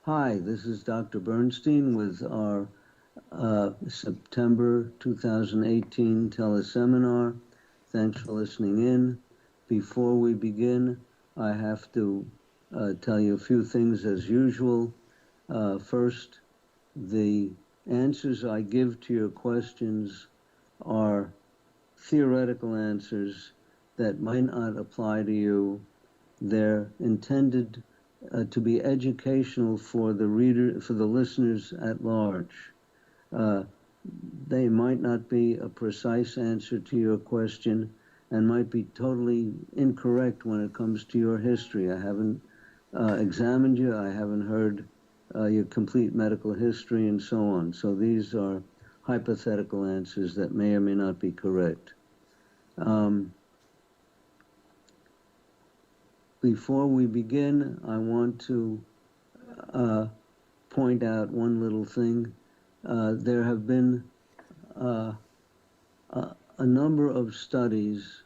Hi, this is Dr. Bernstein with our September 2018 teleseminar. Thanks for listening in. Before we begin, I have to tell you a few things as usual. First, the answers I give to your questions are theoretical answers that might not apply to you. They're intended to be educational for the listeners at large. They might not be a precise answer to your question and might be totally incorrect when it comes to your history. I haven't examined you. I haven't heard your complete medical history and so on. So these are hypothetical answers that may or may not be correct. Before we begin, I want to point out one little thing. There have been a number of studies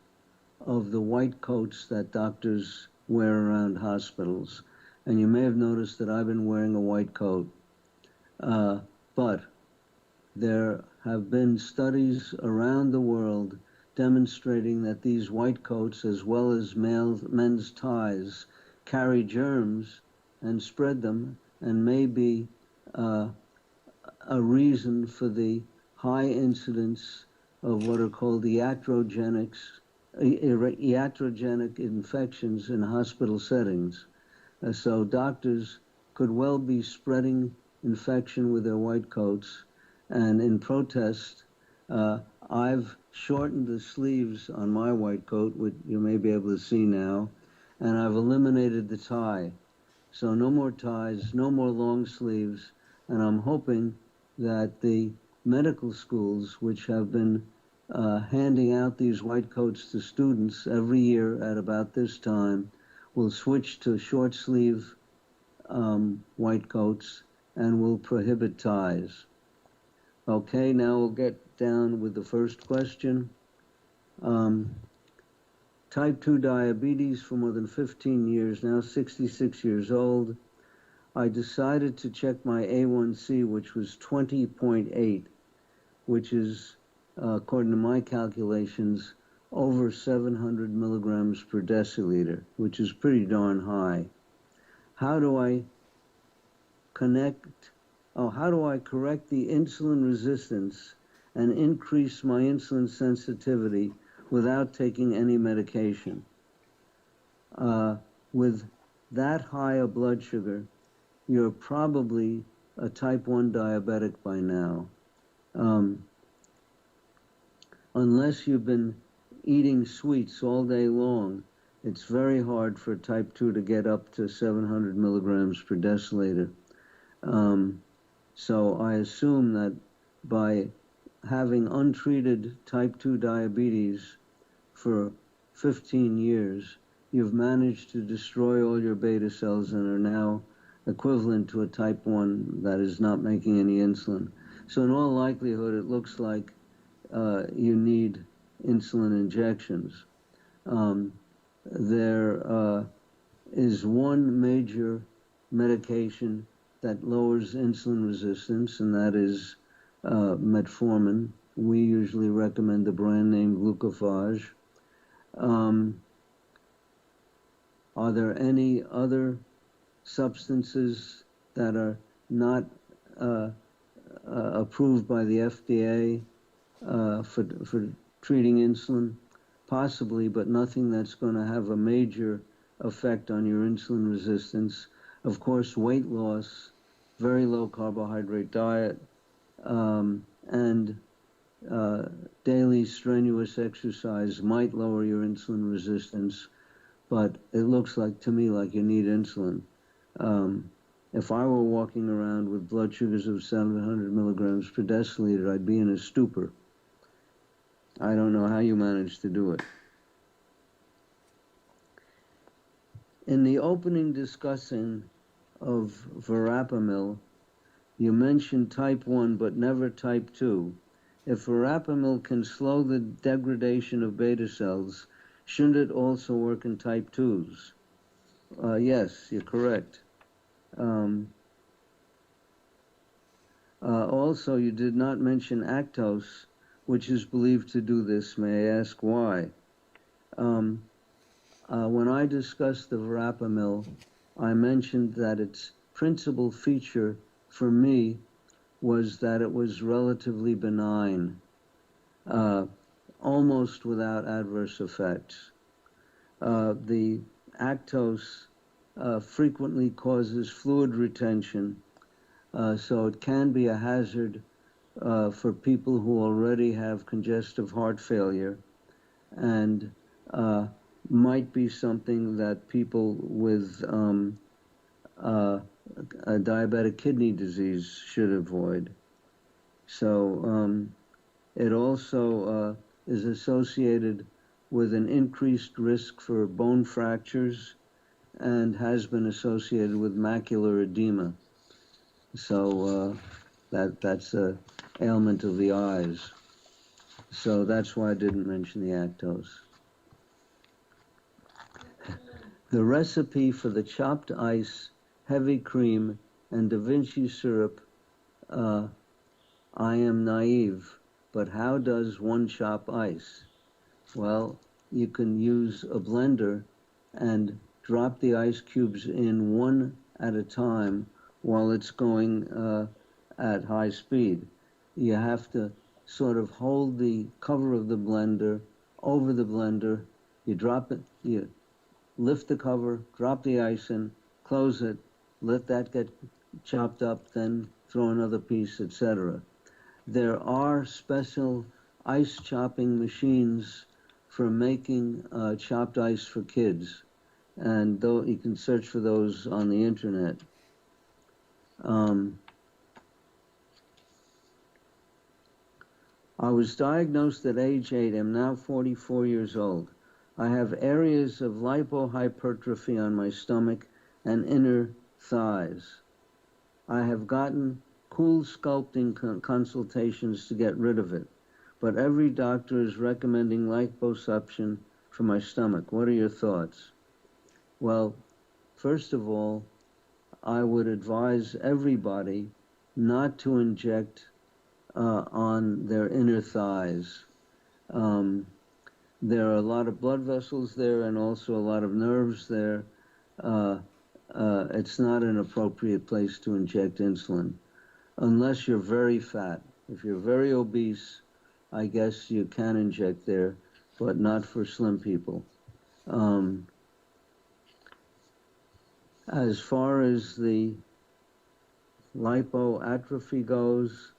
of the white coats that doctors wear around hospitals. And you may have noticed that I've been wearing a white coat. But there have been studies around the world demonstrating that these white coats, as well as men's ties, carry germs and spread them, and may be a reason for the high incidence of what are called iatrogenic infections in hospital settings. So doctors could well be spreading infection with their white coats, and in protest, I've shortened the sleeves on my white coat, which you may be able to see now, and I've eliminated the tie. So no more ties, no more long sleeves, and I'm hoping that the medical schools, which have been handing out these white coats to students every year at about this time, will switch to short sleeve white coats and will prohibit ties. Okay, now we'll get down with the first question. Type 2 diabetes for more than 15 years, now 66 years old. I decided to check my A1C, which was 20.8, which is, according to my calculations, over 700 milligrams per deciliter, which is pretty darn high. How do I correct the insulin resistance and increase my insulin sensitivity without taking any medication? With that high a blood sugar, you're probably a type 1 diabetic by now. Unless you've been eating sweets all day long, it's very hard for type 2 to get up to 700 milligrams per deciliter. So I assume that by having untreated type 2 diabetes for 15 years, you've managed to destroy all your beta cells and are now equivalent to a type 1 that is not making any insulin. So in all likelihood, it looks like you need insulin injections. There is one major medication that lowers insulin resistance, and that is metformin. We usually recommend the brand name Glucophage. Are there any other substances that are not approved by the FDA for treating insulin? Possibly, but nothing that's going to have a major effect on your insulin resistance. Of course, weight loss, very low carbohydrate diet, and daily strenuous exercise might lower your insulin resistance, but it looks like to me like you need insulin. If I were walking around with blood sugars of 700 milligrams per deciliter, I'd be in a stupor. I don't know how you manage to do it. In the opening discussing of verapamil, you mentioned type 1 but never type 2. If verapamil can slow the degradation of beta cells, shouldn't it also work in type 2s? Yes, you're correct. Also, you did not mention Actos, which is believed to do this. May I ask why? When I discussed the verapamil, I mentioned that its principal feature for me was that it was relatively benign, almost without adverse effects. The Actos frequently causes fluid retention, so it can be a hazard for people who already have congestive heart failure, and might be something that people with a diabetic kidney disease should avoid. So it also is associated with an increased risk for bone fractures and has been associated with macular edema. So that's an ailment of the eyes. So that's why I didn't mention the Actos. The recipe for the chopped ice, heavy cream, and Da Vinci syrup, I am naive, but how does one chop ice? Well, you can use a blender and drop the ice cubes in one at a time while it's going at high speed. You have to sort of hold the cover of the blender over the blender. You drop it, you lift the cover, drop the ice in, close it, let that get chopped up, then throw another piece, etc. There are special ice chopping machines for making chopped ice for kids, and though you can search for those on the internet. I was diagnosed at age 8. I'm now 44 years old. I have areas of lipohypertrophy on my stomach and inner thighs. I have gotten cool sculpting consultations to get rid of it, but every doctor is recommending liposuction for my stomach. What are your thoughts? Well, first of all, I would advise everybody not to inject on their inner thighs. There are a lot of blood vessels there and also a lot of nerves there. It's not an appropriate place to inject insulin unless you're very fat. If you're very obese, I guess you can inject there, but not for slim people. As far as the lipoatrophy goes,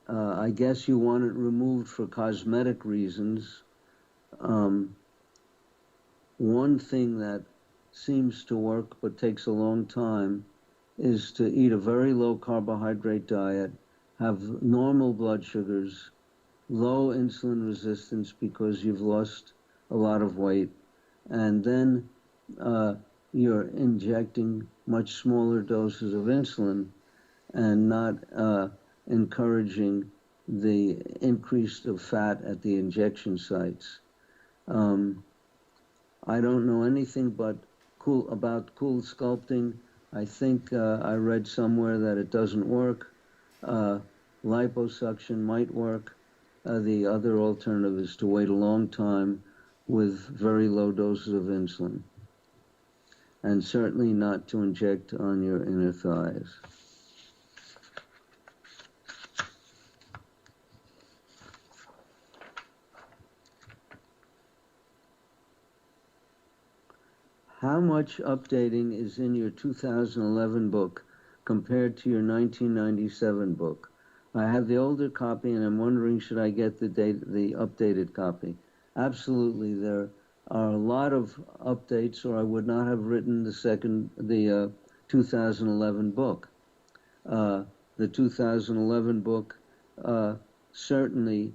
I guess you want it removed for cosmetic reasons. One thing that seems to work but takes a long time is to eat a very low carbohydrate diet, have normal blood sugars, low insulin resistance because you've lost a lot of weight, and then you're injecting much smaller doses of insulin and not encouraging the increase of fat at the injection sites. I don't know anything but about cool sculpting. I think I read somewhere that it doesn't work. Liposuction might work. The other alternative is to wait a long time with very low doses of insulin, and certainly not to inject on your inner thighs. How much updating is in your 2011 book compared to your 1997 book? I have the older copy and I'm wondering, should I get the updated copy? Absolutely, there are a lot of updates, or I would not have written the 2011 book. The 2011 book certainly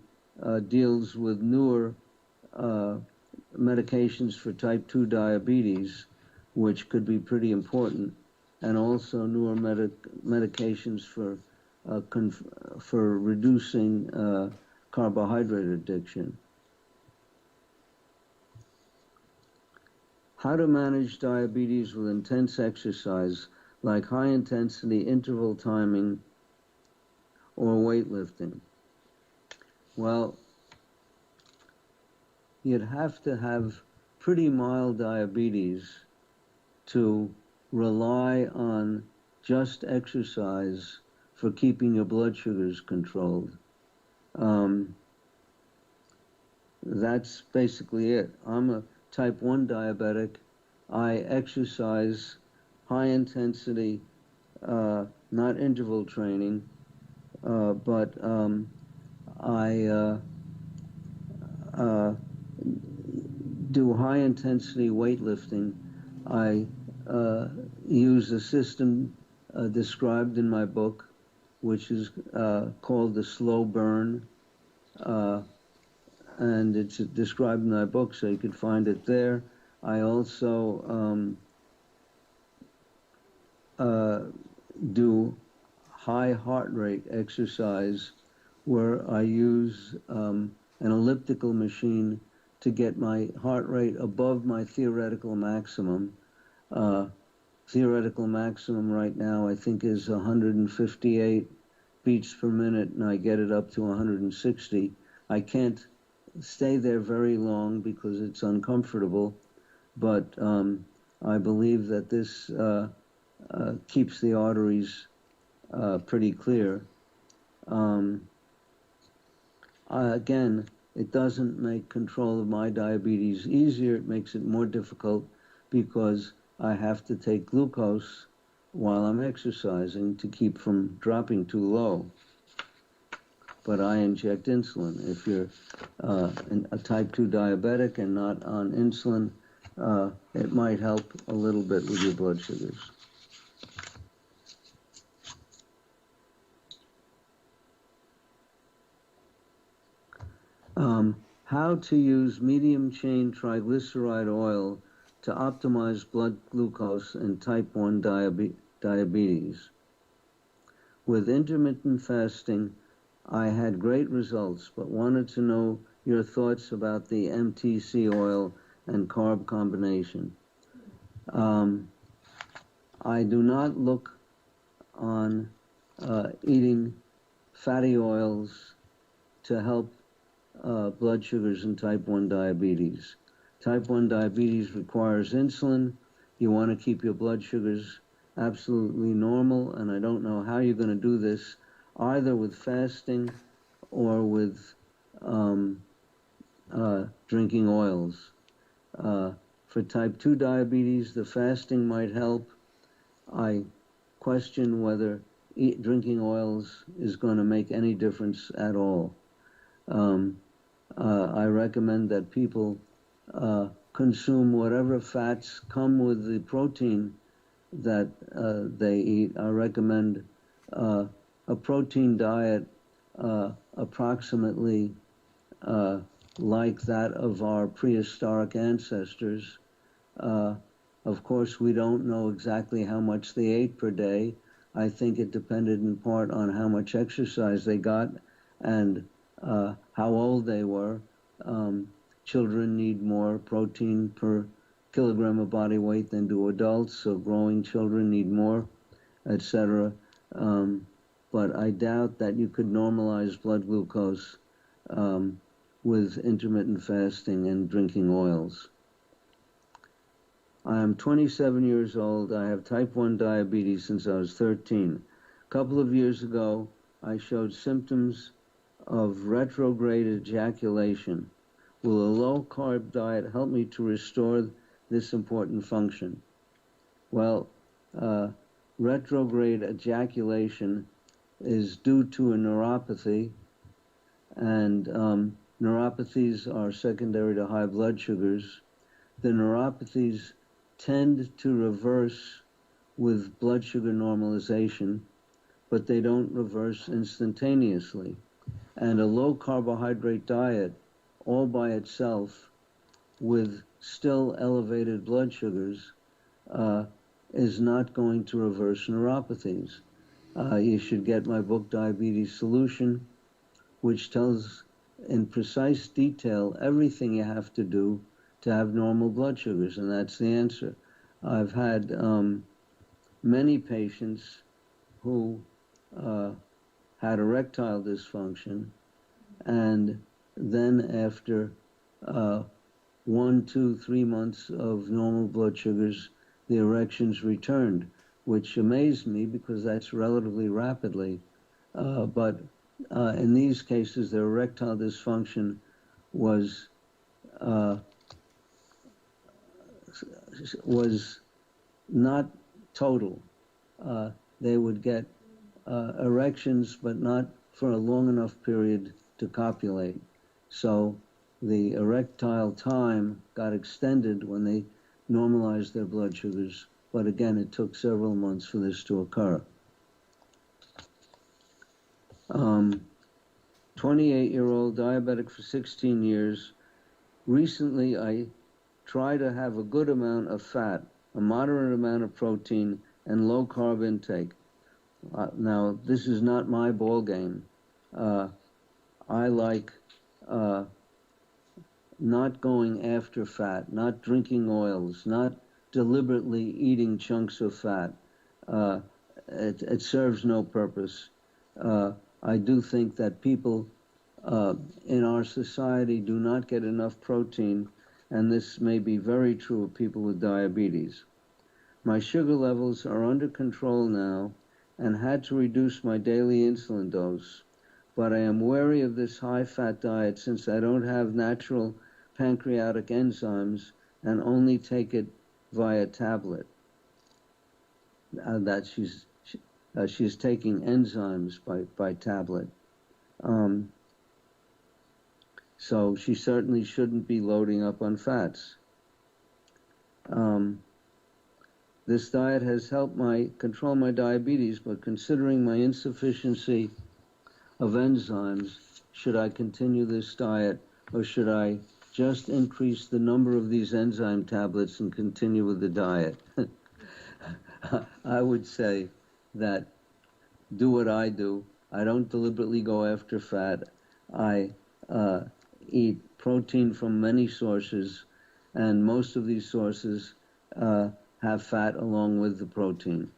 deals with newer medications for type 2 diabetes, which could be pretty important, and also newer medications for reducing carbohydrate addiction. How to manage diabetes with intense exercise like high-intensity interval timing or weightlifting? Well, you'd have to have pretty mild diabetes to rely on just exercise for keeping your blood sugars controlled. That's basically it. I'm a type 1 diabetic. I exercise high intensity, not interval training, but I do high intensity weightlifting. I use a system described in my book, which is called the slow burn, and it's described in my book, so you could find it there. I also do high heart rate exercise, where I use an elliptical machine to get my heart rate above my theoretical maximum. Theoretical maximum right now I think is 158 beats per minute, and I get it up to 160. I can't stay there very long because it's uncomfortable, but I believe that this keeps the arteries pretty clear. Again, it doesn't make control of my diabetes easier. It makes it more difficult because I have to take glucose while I'm exercising to keep from dropping too low. But I inject insulin. If you're a type 2 diabetic and not on insulin, it might help a little bit with your blood sugars. How to use medium-chain triglyceride oil to optimize blood glucose in type 1 diabetes. With intermittent fasting, I had great results, but wanted to know your thoughts about the MTC oil and carb combination. I do not look on eating fatty oils to help blood sugars in type 1 diabetes. Type 1 diabetes requires insulin. You want to keep your blood sugars absolutely normal, and I don't know how you're going to do this, either with fasting or with drinking oils. For type 2 diabetes, the fasting might help. I question whether drinking oils is going to make any difference at all. I recommend that people consume whatever fats come with the protein that they eat. I recommend a protein diet approximately like that of our prehistoric ancestors. Of course, we don't know exactly how much they ate per day. I think it depended in part on how much exercise they got and how old they were. Children need more protein per kilogram of body weight than do adults, so growing children need more, etc. But I doubt that you could normalize blood glucose with intermittent fasting and drinking oils. I am 27 years old. I have type 1 diabetes since I was 13. A couple of years ago, I showed symptoms of retrograde ejaculation. Will a low-carb diet help me to restore this important function? Well, retrograde ejaculation is due to a neuropathy, and neuropathies are secondary to high blood sugars. The neuropathies tend to reverse with blood sugar normalization, but they don't reverse instantaneously. And a low-carbohydrate diet all by itself with still elevated blood sugars is not going to reverse neuropathies. You should get my book, Diabetes Solution, which tells in precise detail everything you have to do to have normal blood sugars, and that's the answer. I've had many patients who had erectile dysfunction, and then after 1, 2, 3 months of normal blood sugars, the erections returned, which amazed me because that's relatively rapidly. But in these cases, their erectile dysfunction was not total. They would get erections, but not for a long enough period to copulate. So the erectile time got extended when they normalized their blood sugars. But again, it took several months for this to occur. 28-year-old diabetic for 16 years. Recently, I try to have a good amount of fat, a moderate amount of protein, and low carb intake. Now, this is not my ball game. I like not going after fat, not drinking oils, not deliberately eating chunks of fat. It serves no purpose. I do think that people in our society do not get enough protein, and this may be very true of people with diabetes. My sugar levels are under control now and had to reduce my daily insulin dose, but I am wary of this high-fat diet since I don't have natural pancreatic enzymes and only take it via tablet. That she's taking enzymes by tablet. So she certainly shouldn't be loading up on fats. This diet has helped control my diabetes, but considering my insufficiency of enzymes, should I continue this diet, or should I just increase the number of these enzyme tablets and continue with the diet? I would say that do what I do. I don't deliberately go after fat. I eat protein from many sources, and most of these sources have fat along with the protein.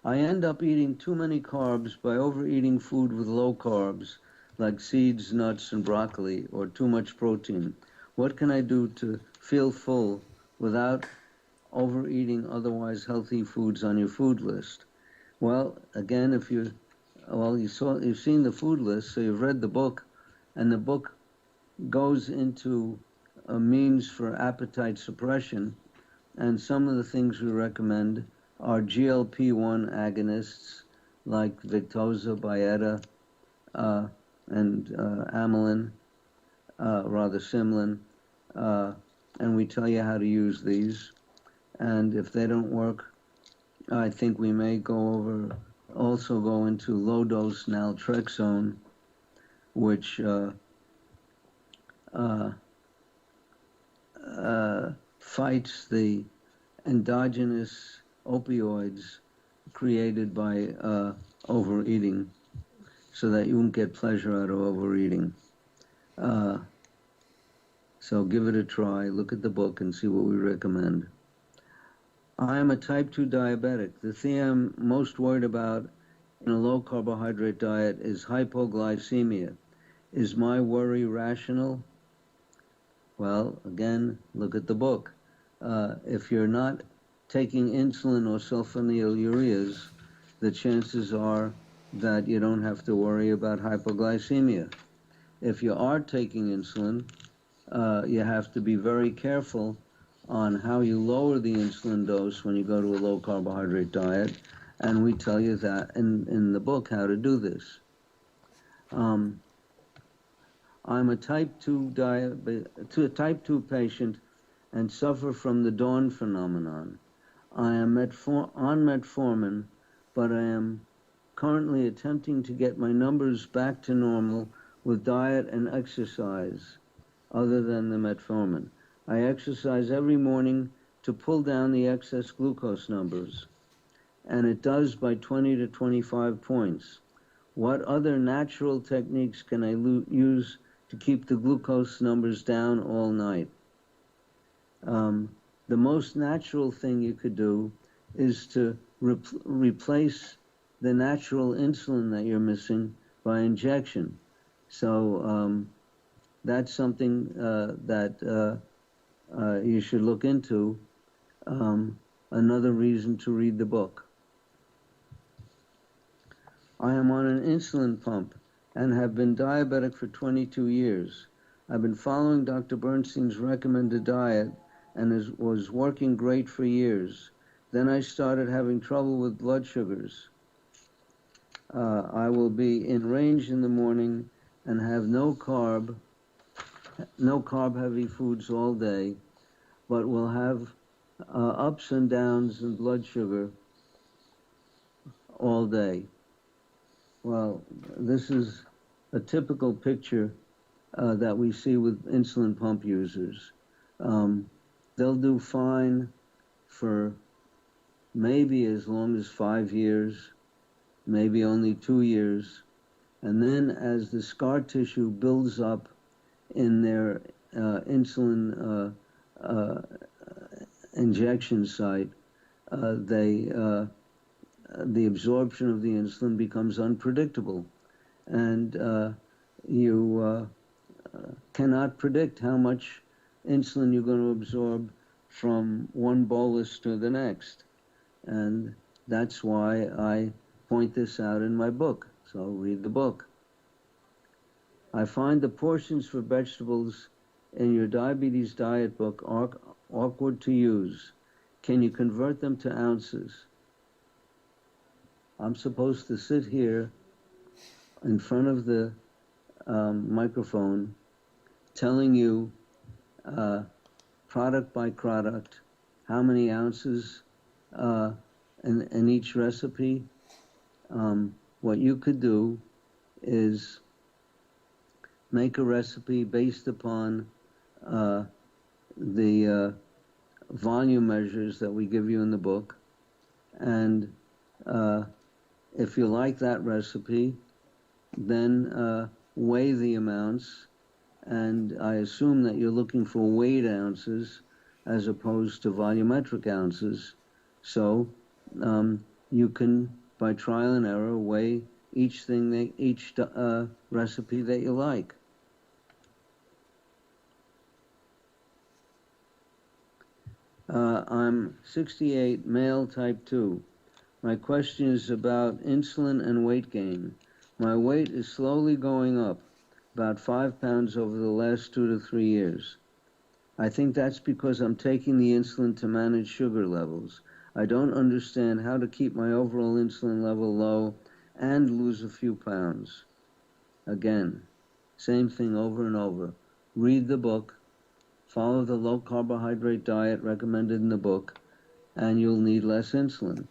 I end up eating too many carbs by overeating food with low carbs, like seeds, nuts, and broccoli, or too much protein. What can I do to feel full without overeating otherwise healthy foods on your food list? Well, again, you've seen the food list, so you've read the book, and the book goes into a means for appetite suppression, and some of the things we recommend are GLP-1 agonists like Victoza, Byetta, and amylin, Simlin, and we tell you how to use these. And if they don't work, I think we may also go into low-dose naltrexone, which fights the endogenous opioids created by overeating, so that you won't get pleasure out of overeating. So give it a try, look at the book and see what we recommend. I am a type 2 diabetic. The thing I'm most worried about in a low carbohydrate diet is hypoglycemia. Is my worry rational? Well, again, look at the book. If you're not taking insulin or sulfonylureas, the chances are that you don't have to worry about hypoglycemia. If you are taking insulin, you have to be very careful on how you lower the insulin dose when you go to a low carbohydrate diet, and we tell you that in the book how to do this. I'm a type 2 patient and suffer from the dawn phenomenon. I am on metformin, but I am currently attempting to get my numbers back to normal with diet and exercise other than the metformin. I exercise every morning to pull down the excess glucose numbers, and it does by 20 to 25 points. What other natural techniques can I use to keep the glucose numbers down all night? The most natural thing you could do is to replace the natural insulin that you're missing by injection. So that's something that you should look into. Another reason to read the book. I am on an insulin pump and have been diabetic for 22 years. I've been following Dr. Bernstein's recommended diet and was working great for years. Then I started having trouble with blood sugars. I will be in range in the morning and have no carb heavy foods all day, but will have ups and downs in blood sugar all day. Well, this is a typical picture that we see with insulin pump users. They'll do fine for maybe as long as 5 years, maybe only 2 years, and then as the scar tissue builds up in their insulin injection site, the absorption of the insulin becomes unpredictable, and you cannot predict how much insulin you're going to absorb from one bolus to the next. And that's why I point this out in my book. So read the book. I find the portions for vegetables in your diabetes diet book awkward to use. Can you convert them to ounces? I'm supposed to sit here in front of the microphone telling you product by product how many ounces in each recipe. What you could do is make a recipe based upon the volume measures that we give you in the book, and if you like that recipe, then weigh the amounts, and I assume that you're looking for weight ounces as opposed to volumetric ounces. So you can, by trial and error, weigh each recipe that you like. I'm 68, male, type 2. My question is about insulin and weight gain. My weight is slowly going up, about 5 pounds over the last 2 to 3 years. I think that's because I'm taking the insulin to manage sugar levels. I don't understand how to keep my overall insulin level low and lose a few pounds. Again, same thing over and over. Read the book, follow the low carbohydrate diet recommended in the book, and you'll need less insulin.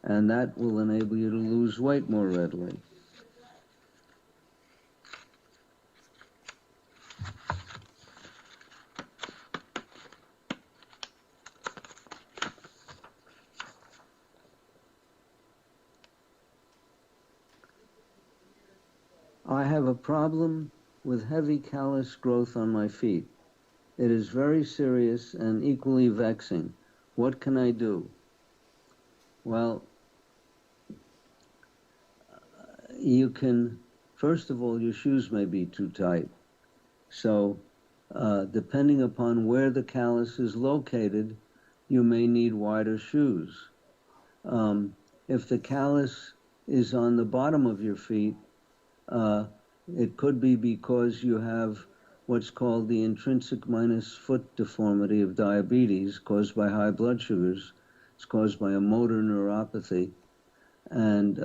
And that will enable you to lose weight more readily. I have a problem with heavy callus growth on my feet. It is very serious and equally vexing. What can I do? Well, you can, first of all, your shoes may be too tight. So, depending upon where the callus is located, you may need wider shoes. If the callus is on the bottom of your feet, it could be because you have what's called the intrinsic minus foot deformity of diabetes caused by high blood sugars. It's caused by a motor neuropathy, and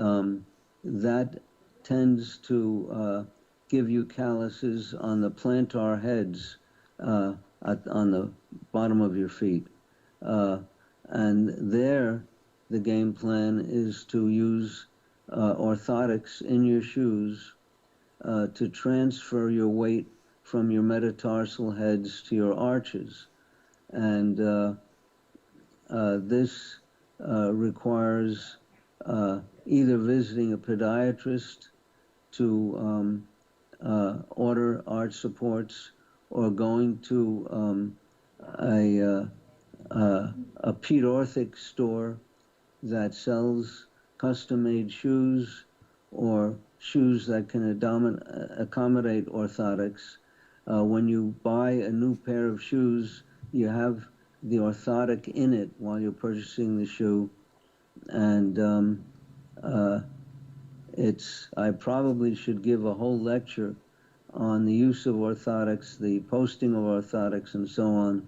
that tends to give you calluses on the plantar heads on the bottom of your feet. And there, the game plan is to use orthotics in your shoes to transfer your weight from your metatarsal heads to your arches. And this requires either visiting a podiatrist to order arch supports, or going to a Pete Orthic store that sells custom-made shoes or shoes that can accommodate orthotics. When you buy a new pair of shoes, you have the orthotic in it while you're purchasing the shoe. And I probably should give a whole lecture on the use of orthotics, the posting of orthotics, and so on.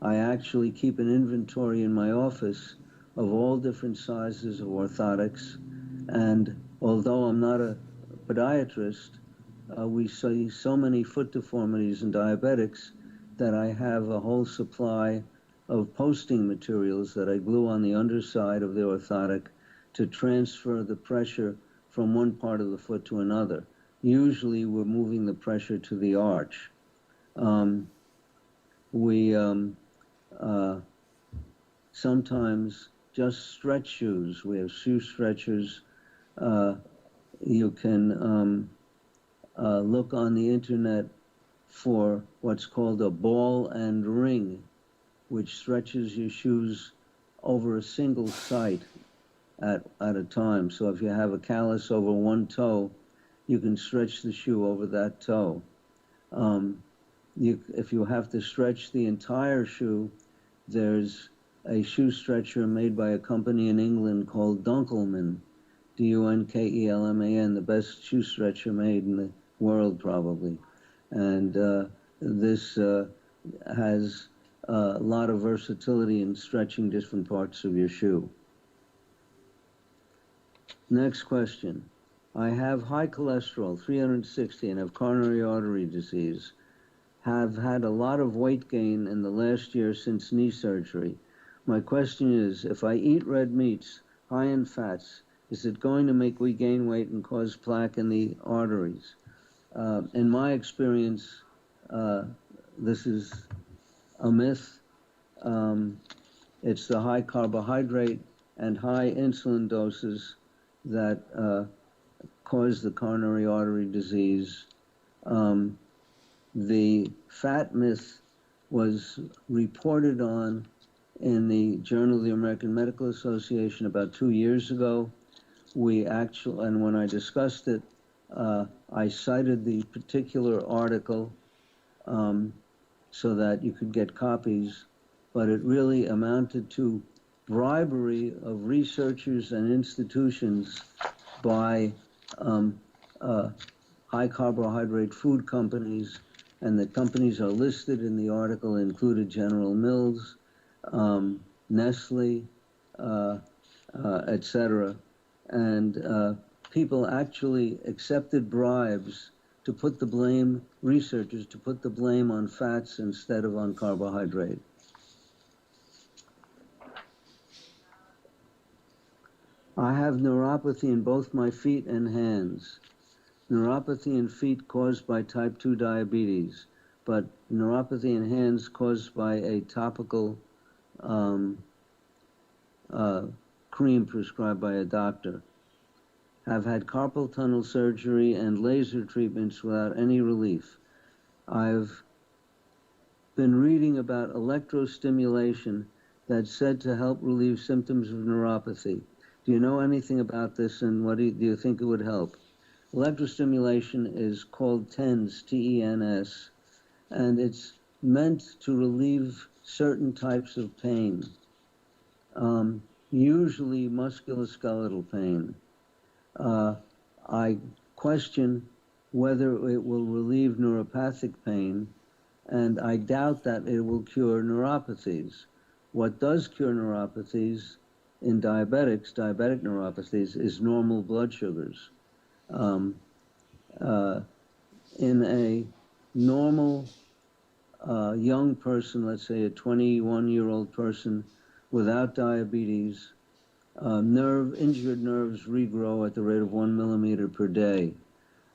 I actually keep an inventory in my office of all different sizes of orthotics, and although I'm not a podiatrist, we see so many foot deformities in diabetics that I have a whole supply of posting materials that I glue on the underside of the orthotic to transfer the pressure from one part of the foot to another. Usually we're moving the pressure to the arch. We sometimes just stretch shoes. We have shoe stretchers. You can look on the internet for what's called a ball and ring, which stretches your shoes over a single site at a time. So if you have a callus over one toe, you can stretch the shoe over that toe. If you have to stretch the entire shoe, there's a shoe stretcher made by a company in England called Dunkelman, Dunkelman, the best shoe stretcher made in the world probably. And this has a lot of versatility in stretching different parts of your shoe. Next question. I have high cholesterol, 360, and have coronary artery disease. Have had a lot of weight gain in the last year since knee surgery. My question is, if I eat red meats high in fats, is it going to make me gain weight and cause plaque in the arteries? In my experience, this is a myth. It's the high carbohydrate and high insulin doses that cause the coronary artery disease. The fat myth was reported on in the Journal of the American Medical Association about 2 years ago. And when I discussed it, I cited the particular article so that you could get copies, but it really amounted to bribery of researchers and institutions by high carbohydrate food companies, and the companies are listed in the article, included General Mills, Nestle, etc. And people actually accepted bribes to put the blame, researchers to put the blame on fats instead of on carbohydrate. I have neuropathy in both my feet and hands. Neuropathy in feet caused by type 2 diabetes, but neuropathy in hands caused by a topical cream prescribed by a doctor. Have had carpal tunnel surgery and laser treatments without any relief. I've been reading about electrostimulation that's said to help relieve symptoms of neuropathy. Do you know anything about this, and what do you think it would help? Electrostimulation is called TENS, T-E-N-S, and it's meant to relieve certain types of pain, usually musculoskeletal pain. I question whether it will relieve neuropathic pain, and I doubt that it will cure neuropathies. What does cure neuropathies in diabetic neuropathies, is normal blood sugars. In a normal young person, let's say a 21-year-old person without diabetes, injured nerves regrow at the rate of 1 millimeter per day.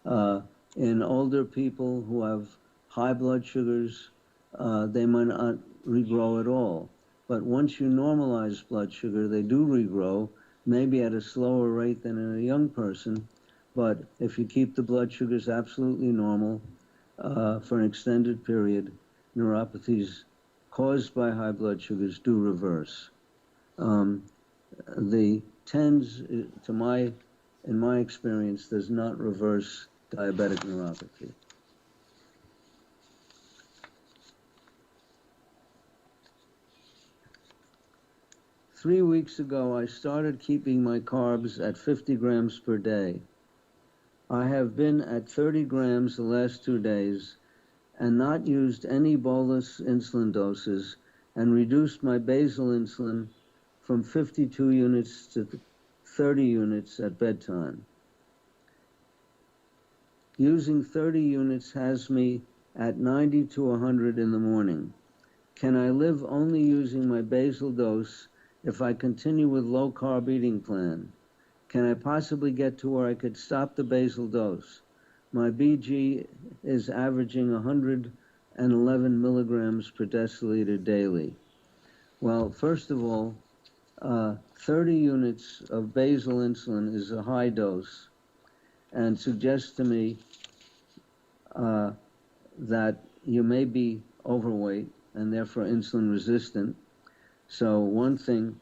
In older people who have high blood sugars, they might not regrow at all. But once you normalize blood sugar, they do regrow, maybe at a slower rate than in a young person. But if you keep the blood sugars absolutely normal, for an extended period, neuropathies caused by high blood sugars do reverse. The TENS, in my experience, does not reverse diabetic neuropathy. Three weeks ago, I started keeping my carbs at 50 grams per day. I have been at 30 grams the last 2 days and not used any bolus insulin doses and reduced my basal insulin from 52 units to 30 units at bedtime. Using 30 units has me at 90 to 100 in the morning. Can I live only using my basal dose if I continue with low-carb eating plan? Can I possibly get to where I could stop the basal dose? My BG is averaging 111 milligrams per deciliter daily. Well, first of all, 30 units of basal insulin is a high dose and suggests to me that you may be overweight and therefore insulin resistant. So one thing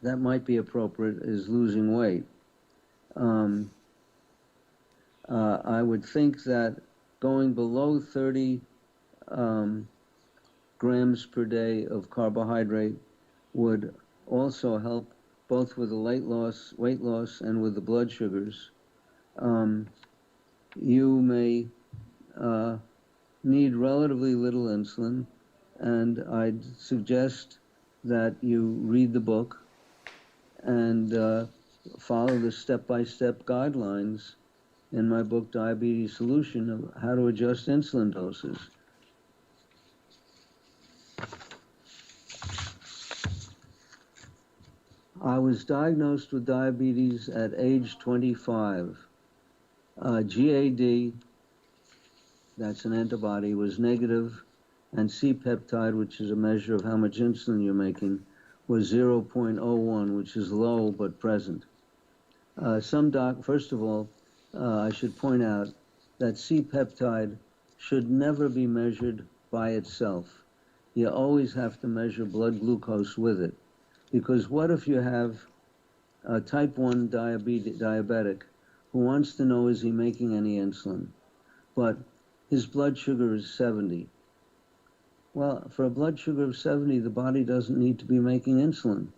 that might be appropriate is losing weight. I would think that going below 30 grams per day of carbohydrate would also help both with the weight loss, and with the blood sugars. You may need relatively little insulin, and I'd suggest that you read the book and follow the step-by-step guidelines in my book, Diabetes Solution, of how to adjust insulin doses. I was diagnosed with diabetes at age 25. GAD, that's an antibody, was negative, and C-peptide, which is a measure of how much insulin you're making, was 0.01, which is low but present. First of all, I should point out that C-peptide should never be measured by itself. You always have to measure blood glucose with it. Because what if you have a type 1 diabetic who wants to know, is he making any insulin? But his blood sugar is 70. Well, for a blood sugar of 70, the body doesn't need to be making insulin.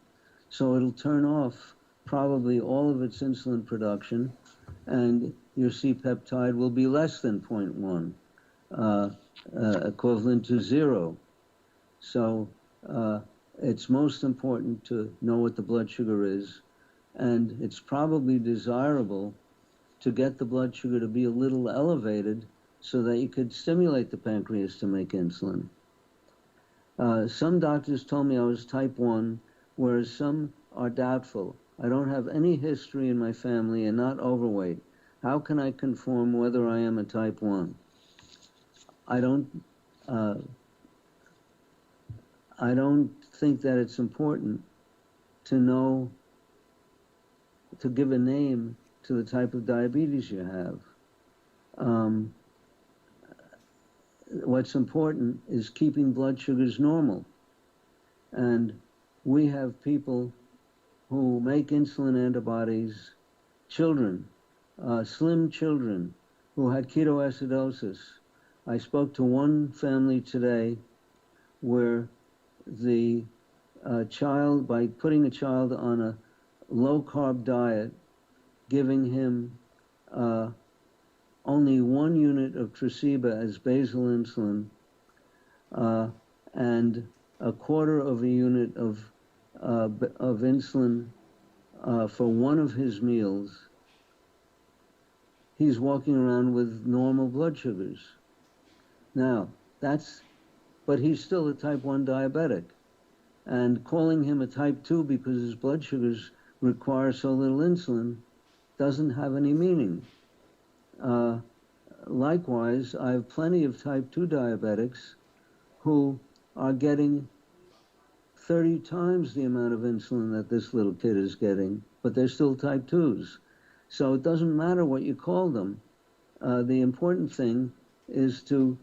So it'll turn off probably all of its insulin production, and your C-peptide will be less than 0.1, equivalent to 0. So it's most important to know what the blood sugar is, and it's probably desirable to get the blood sugar to be a little elevated so that you could stimulate the pancreas to make insulin. Some doctors told me I was type 1, whereas some are doubtful. I don't have any history in my family and not overweight. How can I confirm whether I am a type 1? I don't think that it's important to know, to give a name to the type of diabetes you have. What's important is keeping blood sugars normal. And we have people who make insulin antibodies, children, slim children who had ketoacidosis. I spoke to one family today where the child, by putting a child on a low-carb diet, giving him only 1 unit of Tresiba as basal insulin, and a quarter of a unit of insulin for one of his meals, he's walking around with normal blood sugars. Now, but he's still a type 1 diabetic. And calling him a type 2 because his blood sugars require so little insulin doesn't have any meaning. Likewise, I have plenty of type 2 diabetics who are getting 30 times the amount of insulin that this little kid is getting, but they're still type 2s. So it doesn't matter what you call them. The important thing is to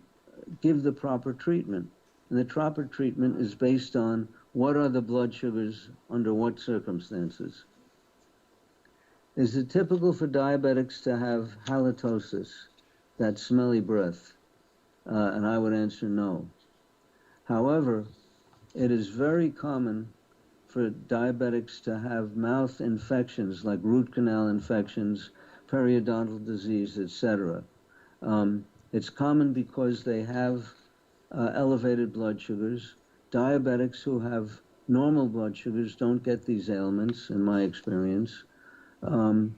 give the proper treatment. And the proper treatment is based on what are the blood sugars under what circumstances. Is it typical for diabetics to have halitosis, that smelly breath? And I would answer no. However, it is very common for diabetics to have mouth infections like root canal infections, periodontal disease, etc. It's common because they have elevated blood sugars. Diabetics who have normal blood sugars don't get these ailments, in my experience. So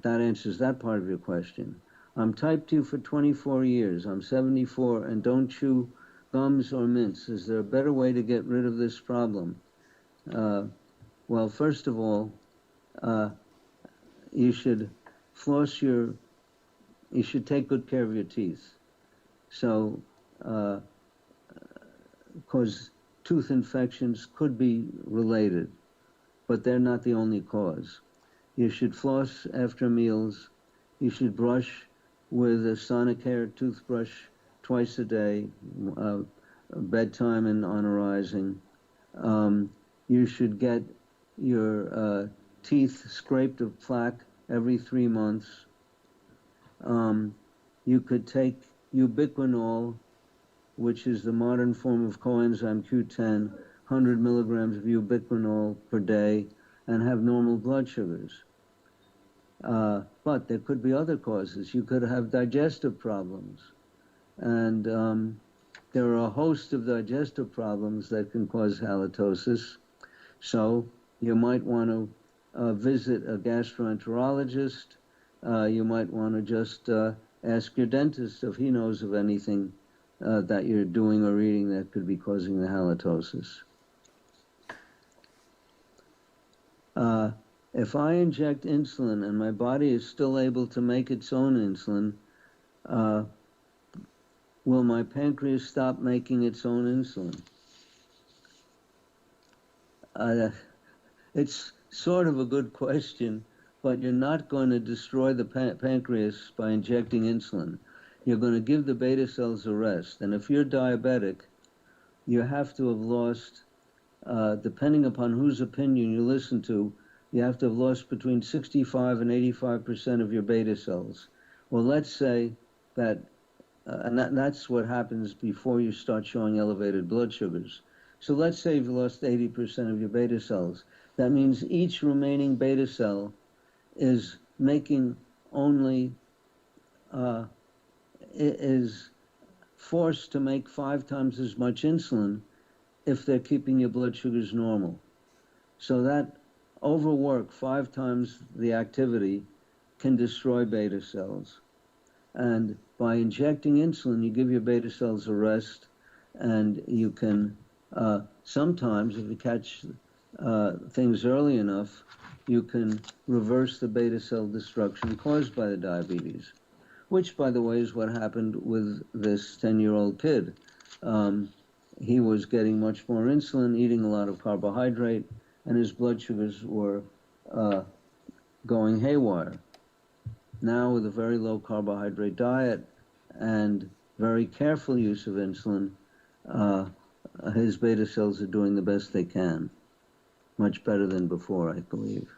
that answers that part of your question. I'm type 2 for 24 years. I'm 74 and don't chew gums or mints. Is there a better way to get rid of this problem? Well, first of all, you should you should take good care of your teeth. So, because tooth infections could be related, but they're not the only cause. You should floss after meals. You should brush with a Sonicare toothbrush twice a day, bedtime and on arising. You should get your teeth scraped of plaque every 3 months. You could take ubiquinol, which is the modern form of coenzyme Q10, 100 milligrams of ubiquinol per day, and have normal blood sugars. But there could be other causes. You could have digestive problems. And there are a host of digestive problems that can cause halitosis. So you might want to visit a gastroenterologist. You might want to just ask your dentist if he knows of anything that you're doing or eating that could be causing the halitosis. If I inject insulin and my body is still able to make its own insulin, will my pancreas stop making its own insulin? It's sort of a good question, but you're not going to destroy the pancreas by injecting insulin. You're going to give the beta cells a rest. And if you're diabetic, you have to have lost, depending upon whose opinion you listen to, you have to have lost between 65 and 85% of your beta cells. Well, let's say that, and that's what happens before you start showing elevated blood sugars. So let's say you've lost 80% of your beta cells. That means each remaining beta cell is making only, is forced to make 5 times as much insulin if they're keeping your blood sugars normal. So that overwork 5 times the activity can destroy beta cells. And by injecting insulin, you give your beta cells a rest, and you can, sometimes, if you catch things early enough, you can reverse the beta cell destruction caused by the diabetes, which, by the way, is what happened with this 10-year-old kid. He was getting much more insulin, eating a lot of carbohydrate, and his blood sugars were going haywire. Now, with a very low carbohydrate diet and very careful use of insulin, his beta cells are doing the best they can. Much better than before, I believe.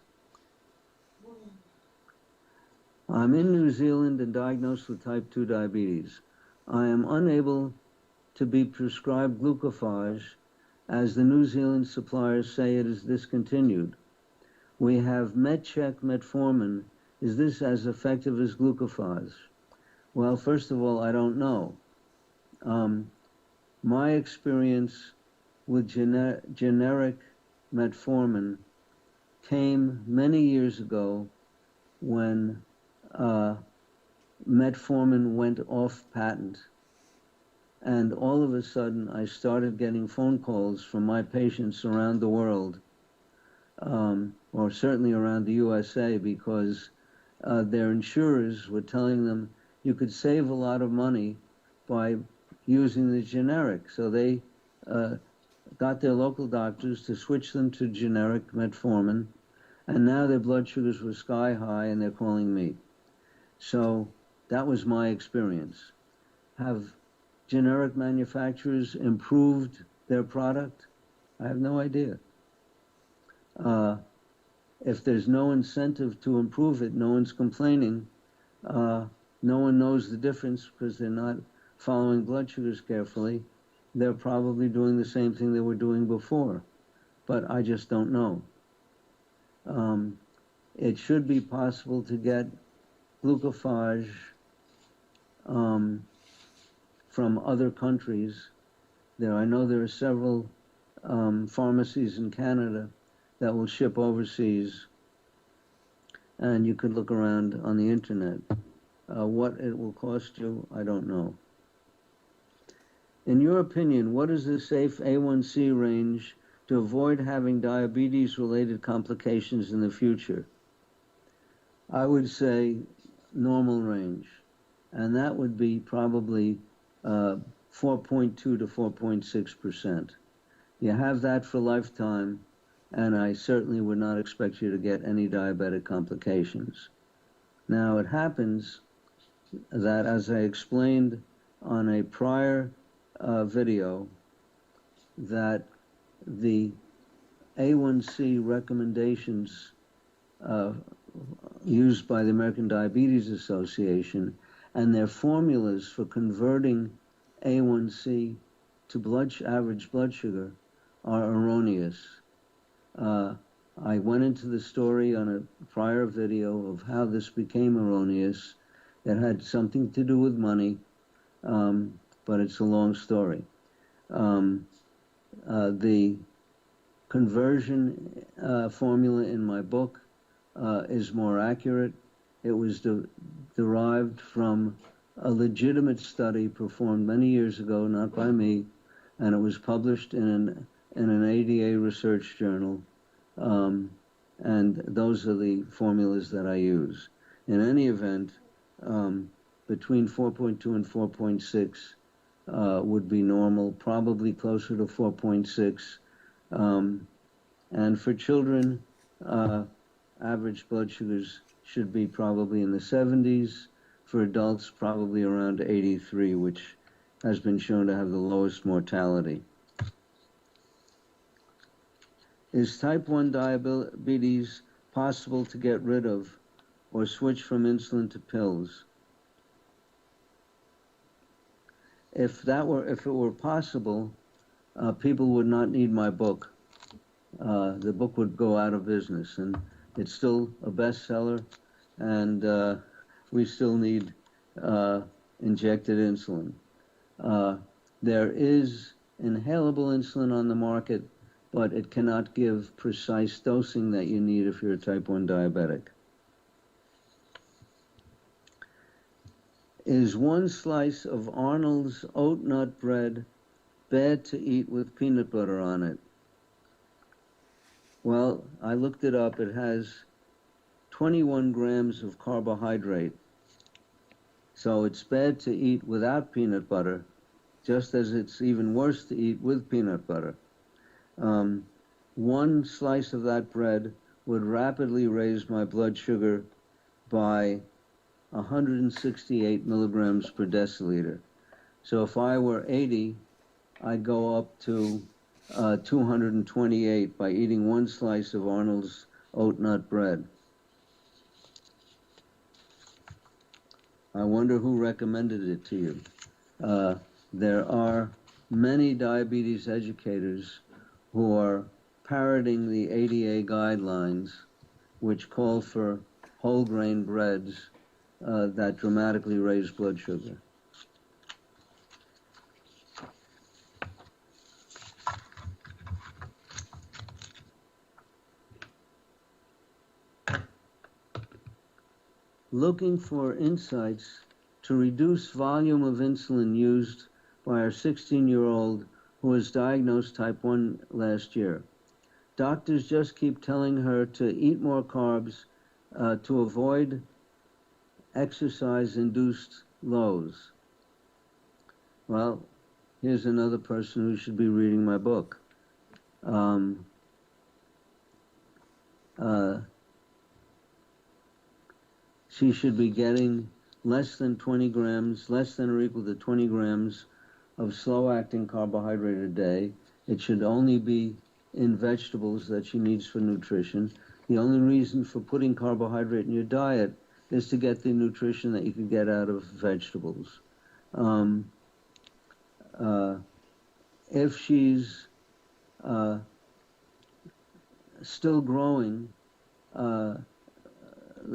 I'm in New Zealand and diagnosed with type 2 diabetes. I am unable to be prescribed glucophage as the New Zealand suppliers say it is discontinued. We have Metcheck metformin. Is this as effective as glucophage? Well, first of all, I don't know. My experience with generic metformin came many years ago when metformin went off patent. And all of a sudden, I started getting phone calls from my patients around the world, or certainly around the USA, because their insurers were telling them you could save a lot of money by using the generic. So they got their local doctors to switch them to generic metformin, and now their blood sugars were sky high, and they're calling me. So That was my experience. Have generic manufacturers improved their product? I have no idea. If there's no incentive to improve it, no one's complaining. No one knows the difference because they're not following blood sugars carefully. They're probably doing the same thing they were doing before, but I just don't know. It should be possible to get glucophage from other countries. I know there are several pharmacies in Canada that will ship overseas, and you could look around on the internet. What it will cost you, I don't know. In your opinion, what is the safe A1C range to avoid having diabetes-related complications in the future? I would say normal range, and that would be probably 4.2 to 4.6%. You have that for lifetime, and I certainly would not expect you to get any diabetic complications. Now, it happens that, as I explained on a prior video, that the A1C recommendations used by the American Diabetes Association and their formulas for converting A1C to average blood sugar are erroneous. I went into the story on a prior video of how this became erroneous. It had something to do with money, but it's a long story. The conversion formula in my book is more accurate. It was derived from a legitimate study performed many years ago, not by me, and it was published in an ADA research journal, and those are the formulas that I use. In any event, between 4.2 and 4.6 would be normal, probably closer to 4.6. And for children, average blood sugars should be probably in the 70s. For adults, probably around 83, which has been shown to have the lowest mortality. Is type 1 diabetes possible to get rid of or switch from insulin to pills? If it were possible, people would not need my book. The book would go out of business, and it's still a bestseller, and we still need injected insulin. There is inhalable insulin on the market, but it cannot give precise dosing that you need if you're a type 1 diabetic. Is one slice of Arnold's oat nut bread bad to eat with peanut butter on it? Well, I looked it up. It has 21 grams of carbohydrate. So it's bad to eat without peanut butter, just as it's even worse to eat with peanut butter. One slice of that bread would rapidly raise my blood sugar by 168 milligrams per deciliter. So if I were 80, I'd go up to 228 by eating one slice of Arnold's oat nut bread. I wonder who recommended it to you. There are many diabetes educators who are parroting the ADA guidelines, which call for whole grain breads that dramatically raise blood sugar. Looking for insights to reduce volume of insulin used by our 16-year-old who was diagnosed type 1 last year. Doctors just keep telling her to eat more carbs to avoid exercise-induced lows. Well, here's another person who should be reading my book. She should be getting less than 20 grams, less than or equal to 20 grams of slow-acting carbohydrate a day. It should only be in vegetables that she needs for nutrition. The only reason for putting carbohydrate in your diet is to get the nutrition that you can get out of vegetables. If she's still growing, the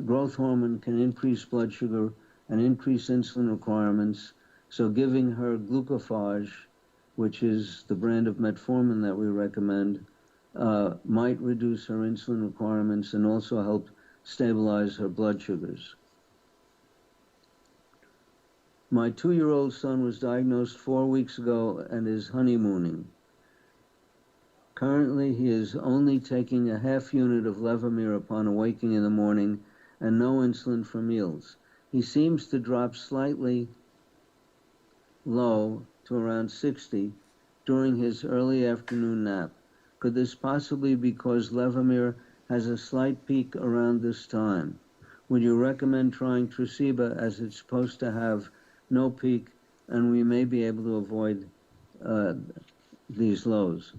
growth hormone can increase blood sugar and increase insulin requirements. So giving her glucophage, which is the brand of metformin that we recommend, might reduce her insulin requirements and also help stabilize her blood sugars. My 2-year-old son was diagnosed 4 weeks ago and is honeymooning. Currently, he is only taking a half unit of Levemir upon awaking in the morning and no insulin for meals. He seems to drop slightly low to around 60 during his early afternoon nap. Could this possibly be because Levemir has a slight peak around this time? Would you recommend trying Tresiba, as it's supposed to have no peak and we may be able to avoid these lows?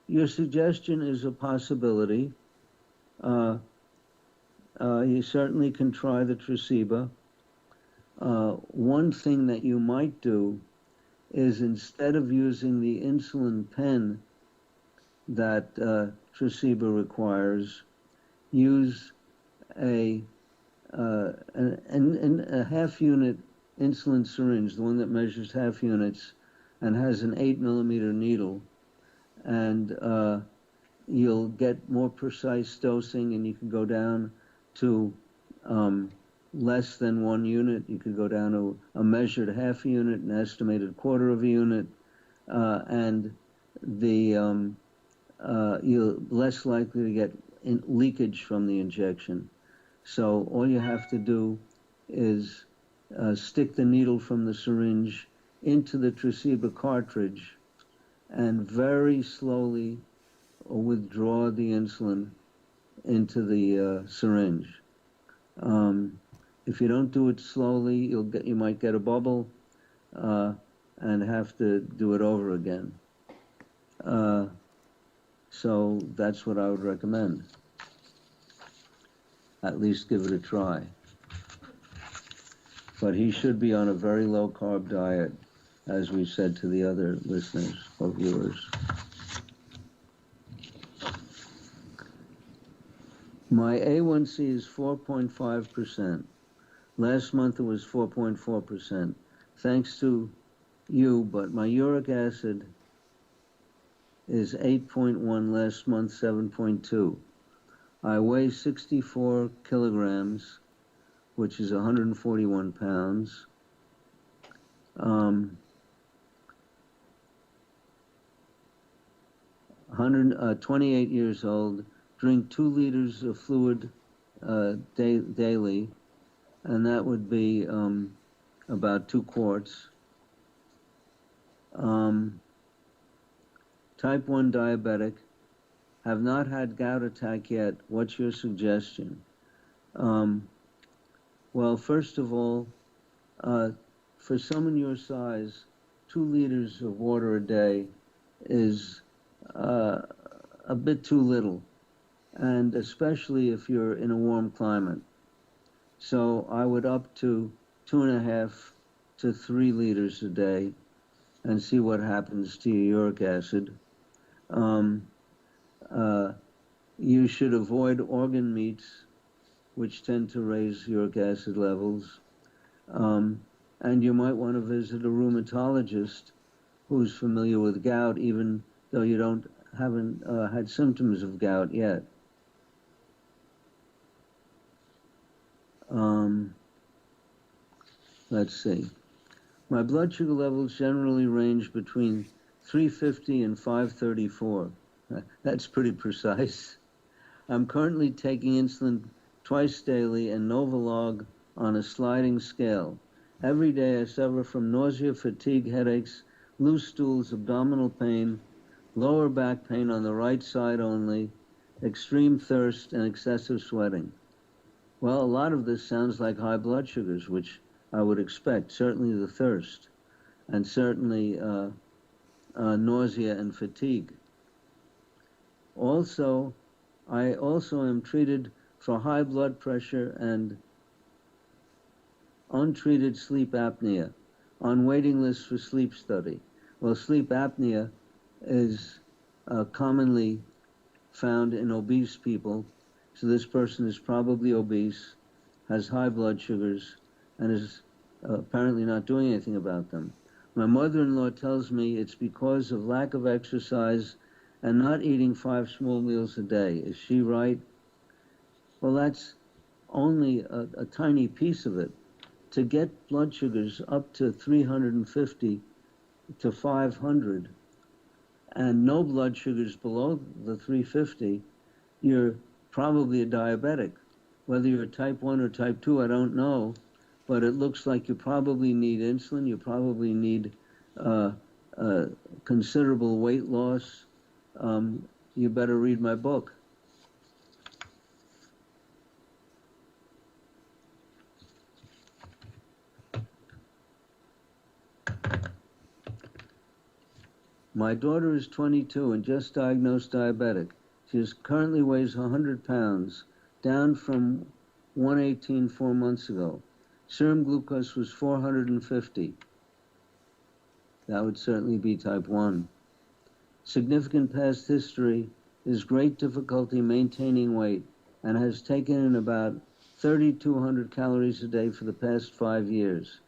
Your suggestion is a possibility. You certainly can try the Tresiba. One thing that you might do is, instead of using the insulin pen that Tresiba requires, use a half unit insulin syringe, the one that measures half units and has an 8mm needle, and you'll get more precise dosing, and you can go down to less than 1 unit. You could go down to a measured half a unit, an estimated quarter of a unit, and you're less likely to get leakage from the injection. So all you have to do is stick the needle from the syringe into the Tresiba cartridge and very slowly withdraw the insulin into the syringe. If you don't do it slowly, you might get a bubble and have to do it over again. So that's what I would recommend. At least give it a try. But he should be on a very low-carb diet, as we said to the other listeners or viewers. My A1C is 4.5%. Last month it was 4.4%. Thanks to you, but my uric acid is 8.1, last month 7.2. I weigh 64 kilograms, which is 141 pounds. 28 years old, drink 2 liters of fluid daily, and that would be about 2 quarts. Type 1 diabetic, have not had gout attack yet. What's your suggestion? Well, first of all, for someone your size, 2 liters of water a day is a bit too little, and especially if you're in a warm climate. So I would up to 2.5 to 3 liters a day and see what happens to your uric acid. You should avoid organ meats, which tend to raise uric acid levels. And you might want to visit a rheumatologist who's familiar with gout, even though you haven't had symptoms of gout yet. Let's see. My blood sugar levels generally range between 350 and 534. That's pretty precise. I'm currently taking insulin twice daily and Novolog on a sliding scale. Every day I suffer from nausea, fatigue, headaches, loose stools, abdominal pain, lower back pain on the right side only, extreme thirst, and excessive sweating. Well, a lot of this sounds like high blood sugars, which I would expect. Certainly the thirst, and certainly nausea and fatigue. Also, I also am treated for high blood pressure and untreated sleep apnea, on waiting lists for sleep study. Well, sleep apnea is commonly found in obese people, so this person is probably obese, has high blood sugars, and is apparently not doing anything about them. My mother-in-law tells me it's because of lack of exercise and not eating 5 small meals a day. Is she right? Well, that's only a tiny piece of it. To get blood sugars up to 350 to 500 and no blood sugars below the 350, you're probably a diabetic. Whether you're type 1 or type 2, I don't know, but it looks like you probably need insulin, you probably need considerable weight loss. You better read my book. My daughter is 22 and just diagnosed diabetic. She currently weighs 100 pounds, down from 118 4 months ago. Serum glucose was 450. That would certainly be type 1. Significant past history is great difficulty maintaining weight and has taken in about 3,200 calories a day for the past 5 years.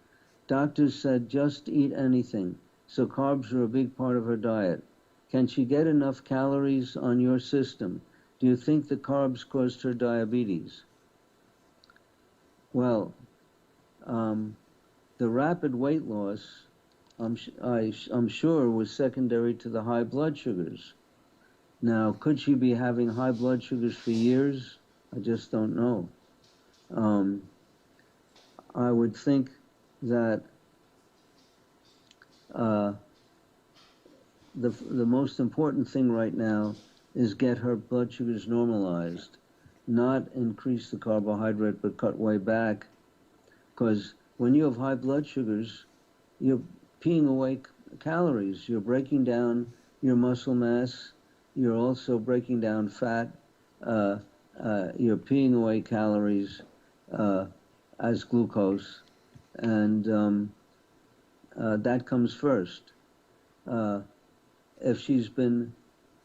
Doctors said just eat anything, so carbs are a big part of her diet. Can she get enough calories on your system? Do you think the carbs caused her diabetes? Well, the rapid weight loss, I'm sure, was secondary to the high blood sugars. Now, could she be having high blood sugars for years? I just don't know. I would think that the most important thing right now is get her blood sugars normalized, not increase the carbohydrate but cut way back, because when you have high blood sugars, you're peeing away calories. You're breaking down your muscle mass. You're also breaking down fat. You're peeing away calories as glucose, and that comes first. If she's been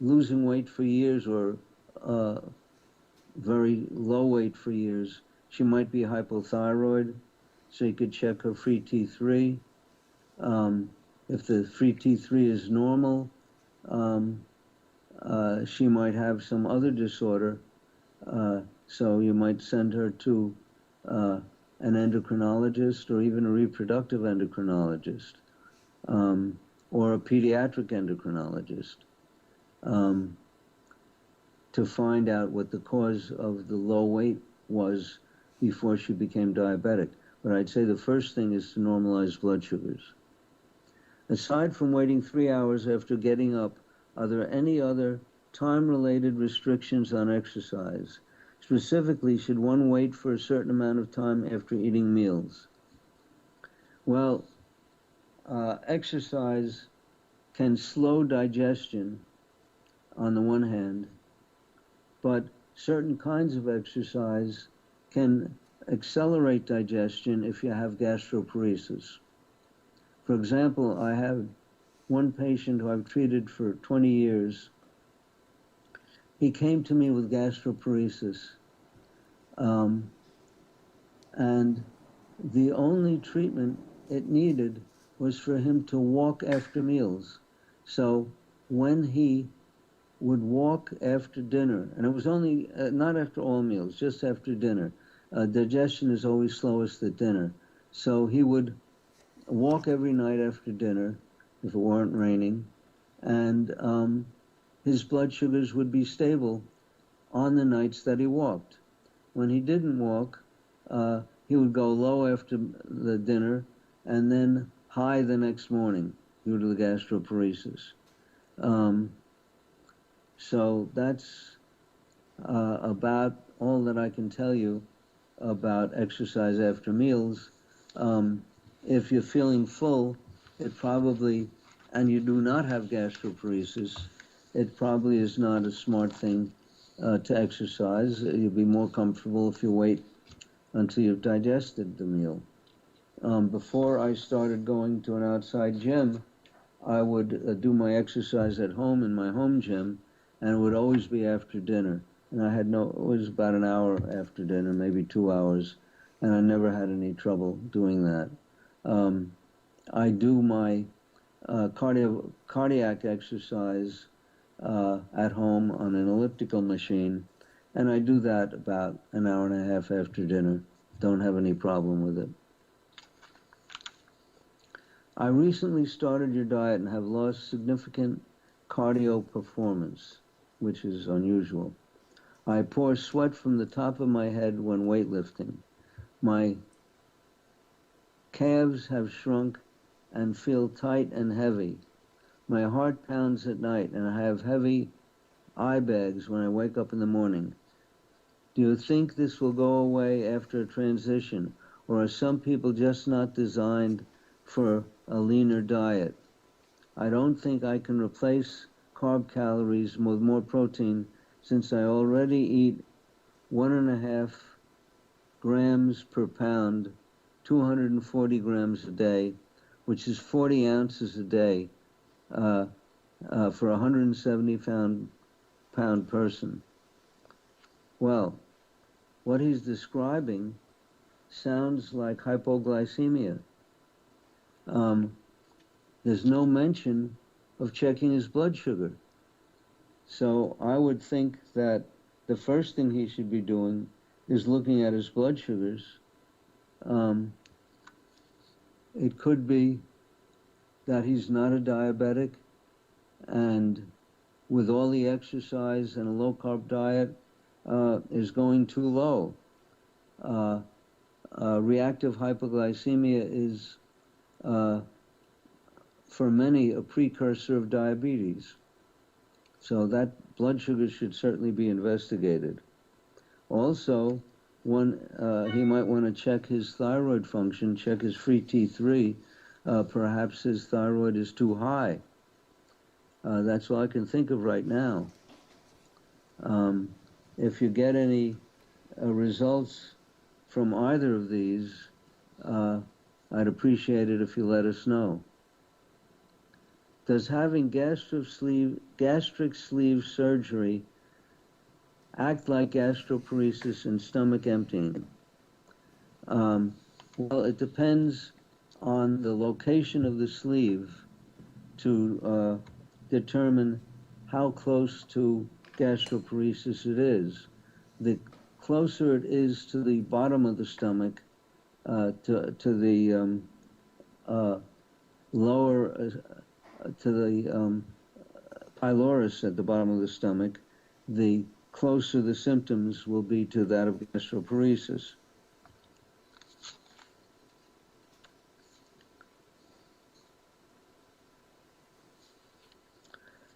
losing weight for years or very low weight for years, she might be hypothyroid, so you could check her free T3. If the free T3 is normal, she might have some other disorder, so you might send her to an endocrinologist or even a reproductive endocrinologist, or a pediatric endocrinologist, to find out what the cause of the low weight was before she became diabetic. But I'd say the first thing is to normalize blood sugars. Aside from waiting 3 hours after getting up, are there any other time-related restrictions on exercise? Specifically, should one wait for a certain amount of time after eating meals? Well, exercise can slow digestion on the one hand, but certain kinds of exercise can accelerate digestion if you have gastroparesis. For example, I have one patient who I've treated for 20 years. He came to me with gastroparesis, and the only treatment it needed was for him to walk after meals. So when he would walk after dinner, and it was only, not after all meals, just after dinner. Digestion is always slowest at dinner. So he would walk every night after dinner, if it weren't raining, and his blood sugars would be stable on the nights that he walked. When he didn't walk, he would go low after the dinner and then high the next morning due to the gastroparesis. So that's about all that I can tell you. about exercise after meals. If you're feeling full, it probably, and you do not have gastroparesis, it probably is not a smart thing to exercise. You'll be more comfortable if you wait until you've digested the meal. Before I started going to an outside gym, I would do my exercise at home in my home gym, and it would always be after dinner. And it was about an hour after dinner, maybe 2 hours, and I never had any trouble doing that. I do my cardiac exercise at home on an elliptical machine, and I do that about an hour and a half after dinner. Don't have any problem with it. I recently started your diet and have lost significant cardio performance, which is unusual. I pour sweat from the top of my head when weightlifting. My calves have shrunk and feel tight and heavy. My heart pounds at night and I have heavy eye bags when I wake up in the morning. Do you think this will go away after a transition, or are some people just not designed for a leaner diet? I don't think I can replace carb calories with more protein since I already eat 1.5 grams per pound, 240 grams a day, which is 40 ounces a day for a 170-pound person. Well, what he's describing sounds like hypoglycemia. There's no mention of checking his blood sugar. So I would think that the first thing he should be doing is looking at his blood sugars. It could be that he's not a diabetic, and with all the exercise and a low-carb diet, is going too low. Reactive hypoglycemia is, for many, a precursor of diabetes. So that blood sugar should certainly be investigated. Also, he might want to check his thyroid function, check his free T3. Perhaps his thyroid is too high. That's all I can think of right now. If you get any results from either of these, I'd appreciate it if you let us know. Does having gastric sleeve surgery act like gastroparesis and stomach emptying? Well, it depends on the location of the sleeve to determine how close to gastroparesis it is. The closer it is to the bottom of the stomach, to the lower, to the pylorus at the bottom of the stomach, the closer the symptoms will be to that of gastroparesis.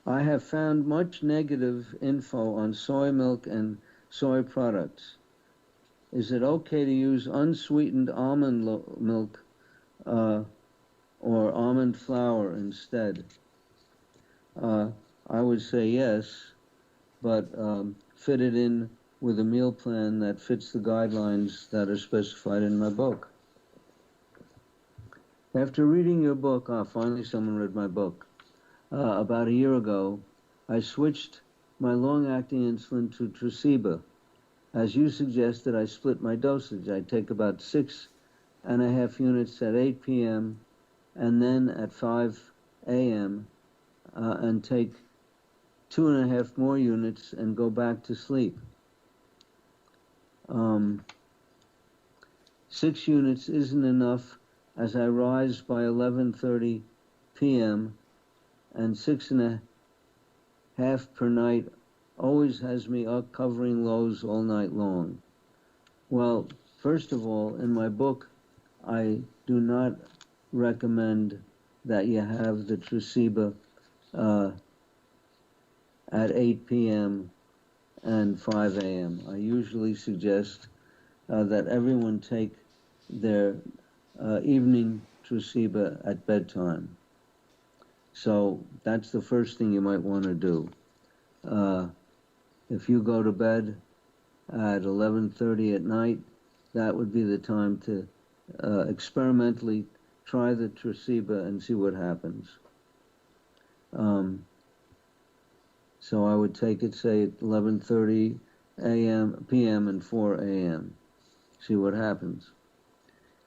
I have found much negative info on soy milk and soy products. Is it okay to use unsweetened almond milk or almond flour instead? I would say yes, but fit it in with a meal plan that fits the guidelines that are specified in my book. After reading your book, finally someone read my book. About a year ago, I switched my long-acting insulin to Tresiba. As you suggested, I split my dosage. I take about 6.5 units at 8 p.m. and then at 5 a.m. And take 2.5 more units and go back to sleep. 6 units isn't enough as I rise by 11:30 p.m. and 6.5 per night always has me up covering lows all night long. Well, first of all, in my book, I do not recommend that you have the Tresiba at 8 p.m. and 5 a.m. I usually suggest that everyone take their evening trasiba at bedtime. So that's the first thing you might want to do. If you go to bed at 11:30 at night, that would be the time to experimentally try the trasiba and see what happens. So I would take it, say, at 11:30 p.m. and 4 a.m. See what happens.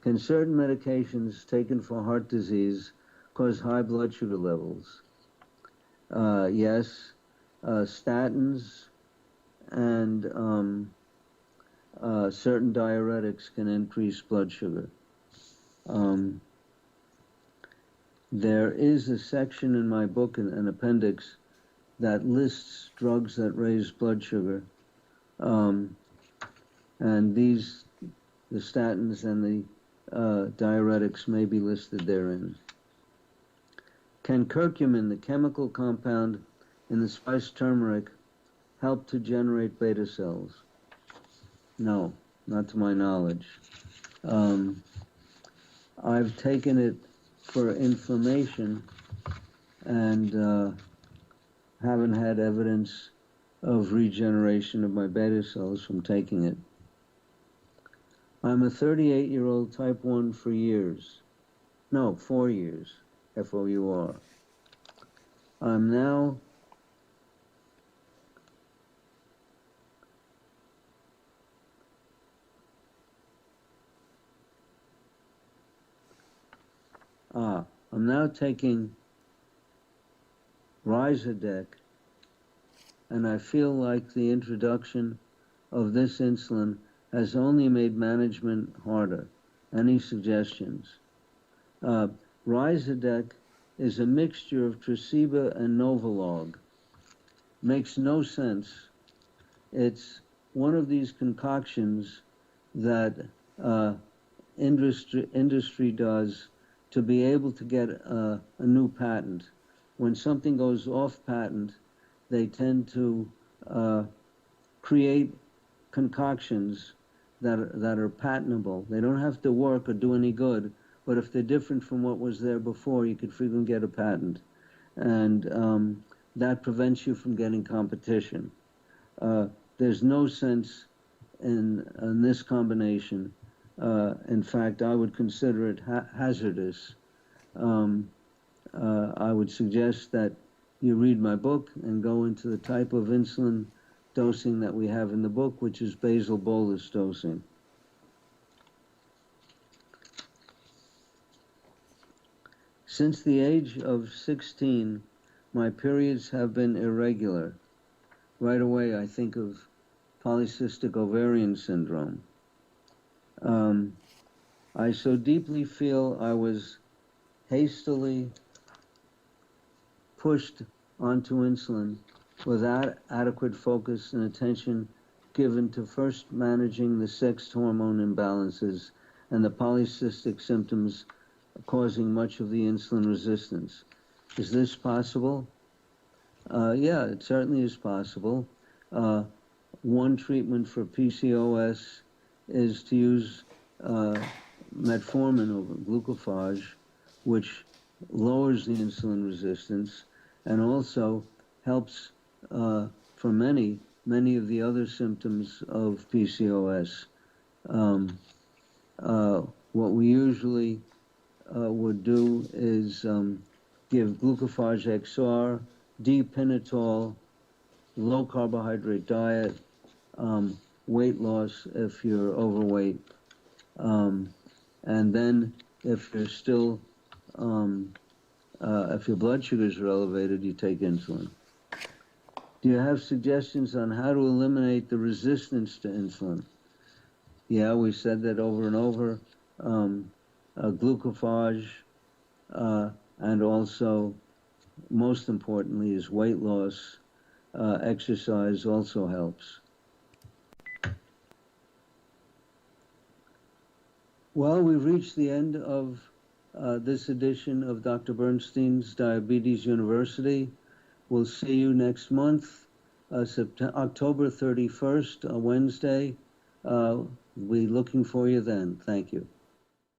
Can certain medications taken for heart disease cause high blood sugar levels? Yes. Statins and certain diuretics can increase blood sugar. There is a section in my book, an appendix, that lists drugs that raise blood sugar. And these, the statins and the diuretics may be listed therein. Can curcumin, the chemical compound in the spice turmeric, help to generate beta cells? No, not to my knowledge. I've taken it for inflammation and haven't had evidence of regeneration of my beta cells from taking it. I'm a 38-year-old type 1 for years. No, 4 years, F-O-U-R. I'm now taking Ryzodec, and I feel like the introduction of this insulin has only made management harder. Any suggestions? Ryzodec is a mixture of Tresiba and Novolog. Makes no sense. It's one of these concoctions that industry does to be able to get a new patent. When something goes off patent, they tend to create concoctions that are patentable. They don't have to work or do any good, but if they're different from what was there before, you could frequently get a patent. And that prevents you from getting competition. There's no sense in this combination. In fact, I would consider it hazardous. I would suggest that you read my book and go into the type of insulin dosing that we have in the book, which is basal bolus dosing. Since the age of 16, my periods have been irregular. Right away, I think of polycystic ovarian syndrome. I so deeply feel I was hastily pushed onto insulin without adequate focus and attention given to first managing the sex hormone imbalances and the polycystic symptoms causing much of the insulin resistance. Is this possible? Yeah, it certainly is possible. One treatment for PCOS is to use metformin over glucophage, which lowers the insulin resistance and also helps for many of the other symptoms of PCOS. What we usually would do is give glucophage XR, D-pentatol, low carbohydrate diet, weight loss if you're overweight, and then if you're still if your blood sugars are elevated, you take insulin. Do you have suggestions on how to eliminate the resistance to insulin? Yeah, we said that over and over. Glucophage, and also, most importantly, is weight loss. Exercise also helps. Well, we've reached the end of this edition of Dr. Bernstein's Diabetes University. We'll see you next month, October 31st, Wednesday. We'll be looking for you then. Thank you.